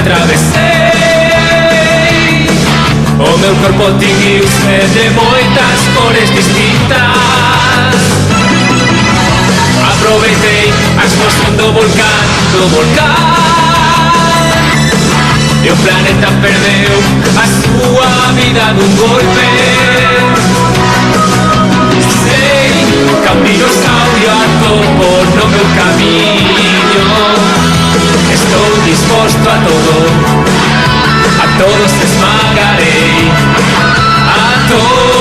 atravesei. O meu corpo tinguiuse de moitas cores distintas. Aproveitei a explosión do volcán, e o planeta perdeu a súa vida dun golpe. Sei que un dinosaurio atopo no meu camiño. Estou disposto a todos esmagarei, a todos.